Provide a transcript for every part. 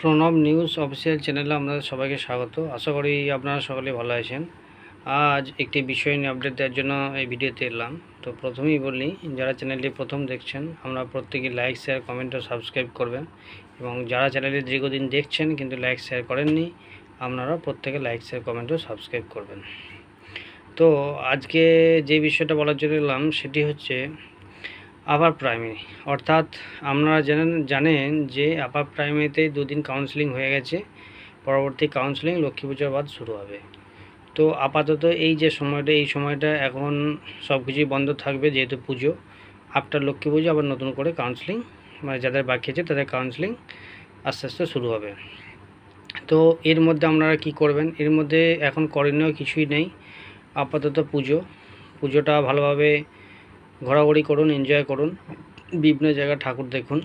Pranab news official চ্যানেলে আপনাদের সবাইকে স্বাগত। আশা করি আপনারা সকলে ভালো আছেন। আজ একটি বিষয় নিয়ে আপডেট দেওয়ার জন্য এই ভিডিওতে এলাম। তো প্রথমেই বলি, যারা চ্যানেলটি প্রথম দেখছেন আমরা প্রত্যেকে লাইক শেয়ার কমেন্ট ও সাবস্ক্রাইব করবেন, এবং যারা চ্যানেলটি দীর্ঘদিন দেখছেন কিন্তু লাইক শেয়ার করেননি আপনারা প্রত্যেকে লাইক শেয়ার কমেন্ট ও সাবস্ক্রাইব করবেন। তো আজকে যে বিষয়টা বলার জন্য এলাম সেটি হচ্ছে আপার প্রাইমারি, অর্থাৎ আপনারা জানেন যে আপার প্রাইমারিতে দুদিন কাউন্সেলিং হয়ে গেছে। পরবর্তী কাউন্সেলিং লক্ষ্মী পুজোর বাদ শুরু হবে। তো আপাতত এই সময়টা এখন সব কিছুই বন্ধ থাকবে, যেহেতু পুজো। আফটার লক্ষ্মী পুজো আবার নতুন করে কাউন্সেলিং, মানে যাদের বাকি আছে তাদের কাউন্সেলিং আস্তে আস্তে শুরু হবে। তো এর মধ্যে আপনারা কি করবেন? এর মধ্যে এখন করণীয় কিছুই নেই। আপাতত পুজোটা ভালোভাবে ঘোরাঘুরি করুন, এনজয় করুন, বিভিন্ন জায়গায় ঠাকুর দেখুন,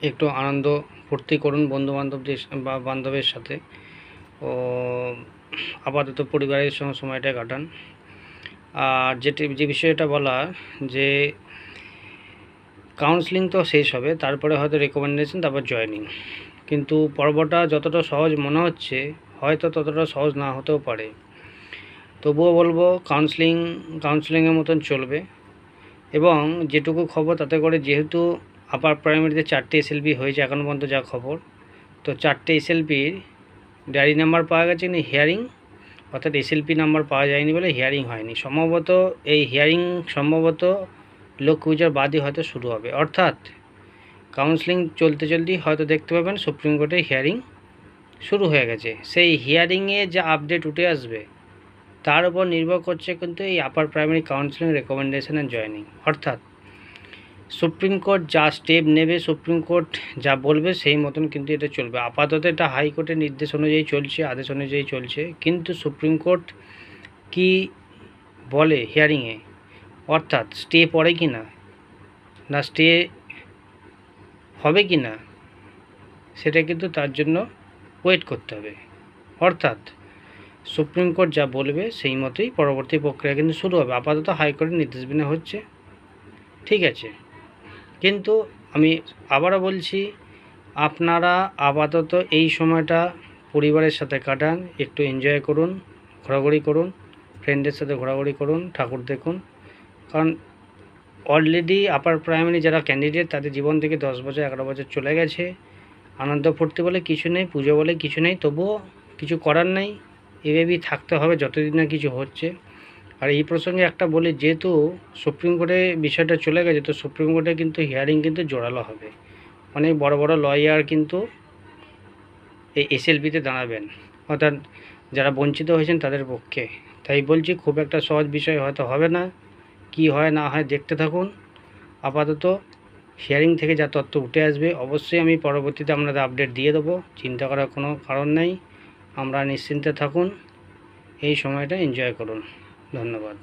একটু আনন্দ ফুর্তি করুন বান্ধবের সাথে। ও আপাতত পরিবারের সঙ্গে সময়টা কাটান। আর যে বিষয়টা বলা, যে কাউন্সেলিং তো শেষ হবে, তারপরে হয়তো রেকমেন্ডেশন, তারপর জয়েনিং। কিন্তু পর্বটা যতটা সহজ মনে হচ্ছে হয়তো ততটা সহজ না হতেও পারে। তবুও বলবো কাউন্সেলিংয়ের মতন চলবে। এবং যেটুকু খবর তাতে করে, যেহেতু আপার প্রাইমারিতে 4টে এসএলপি হয়েছে এখন পর্যন্ত যা খবর, তো 4টে এসএলপির ডায়েরি নাম্বার পাওয়া গেছে, কিন্তু হিয়ারিং অর্থাৎ এসএলপি নাম্বার পাওয়া যায়নি বলে হিয়ারিং হয়নি। সম্ভবত এই হিয়ারিং লক্ষ্মী পুজোর বাদই হয়তো শুরু হবে। অর্থাৎ কাউন্সেলিং চলতেই হয়তো দেখতে পাবেন সুপ্রিম কোর্টে হিয়ারিং শুরু হয়ে গেছে। সেই হিয়ারিংয়ে যা আপডেট উঠে আসবে তার উপর নির্ভর করছে কিন্তু এই upper primary counselling recommendation and joining. অর্থাৎ সুপ্রিম কোর্ট যা স্টেপ নেবে, সুপ্রিম কোর্ট যা বলবে সেই মতন কিন্তু এটা চলবে। আপাতত এটা হাইকোর্টের নির্দেশ অনুযায়ী চলছে, আদেশ অনুযায়ী চলছে, কিন্তু সুপ্রিম কোর্ট কি বলে হিয়ারিংয়ে, অর্থাৎ স্টে পড়ে কি না স্টে হবে কি না, সেটা কিন্তু তার জন্য ওয়েট করতে হবে। অর্থাৎ সুপ্রিম কোর্ট যা বলবে সেই মতোই পরবর্তী প্রক্রিয়া কিন্তু শুরু হবে। আপাতত হাইকোর্টের নির্দেশ বিনা হচ্ছে, ঠিক আছে। কিন্তু আমি আবারও বলছি, আপনারা আপাতত এই সময়টা পরিবারের সাথে কাটান, একটু এনজয় করুন, ঘোরাঘুরি করুন, ফ্রেন্ডের সাথে ঘোরাঘুরি করুন, ঠাকুর দেখুন। কারণ অলরেডি আপার প্রাইমারি যারা ক্যান্ডিডেট তাদের জীবন থেকে 10 বছর 11 বছর চলে গেছে। আনন্দ ফুর্তি বলে কিছু নেই, পুজো বলে কিছু নেই, তবুও কিছু করার নেই, এভাবেই থাকতে হবে যতদিন না কিছু হচ্ছে। আর এই প্রসঙ্গে একটা বলি, যেহেতু সুপ্রিম কোর্টে বিষয়টা চলে গেছে, তো সুপ্রিম কোর্টে কিন্তু হিয়ারিং কিন্তু জোরালো হবে। অনেক বড় বড় লয়ার কিন্তু এই এসএলপিতে দাঁড়াবেন, অর্থাৎ যারা বঞ্চিত হয়েছেন তাদের পক্ষে। তাই বলছি, খুব একটা সহজ বিষয় হয়তো হবে না, কি হয় না হয় দেখতে থাকুন। আপাতত হিয়ারিং থেকে যা তথ্য উঠে আসবে অবশ্যই আমি পরবর্তীতে আপনাদের আপডেট দিয়ে দেবো, চিন্তা করার কোনো কারণ নেই। আমরা নিশ্চিন্তে থাকুন, এই সময়টা এনজয় করুন। ধন্যবাদ।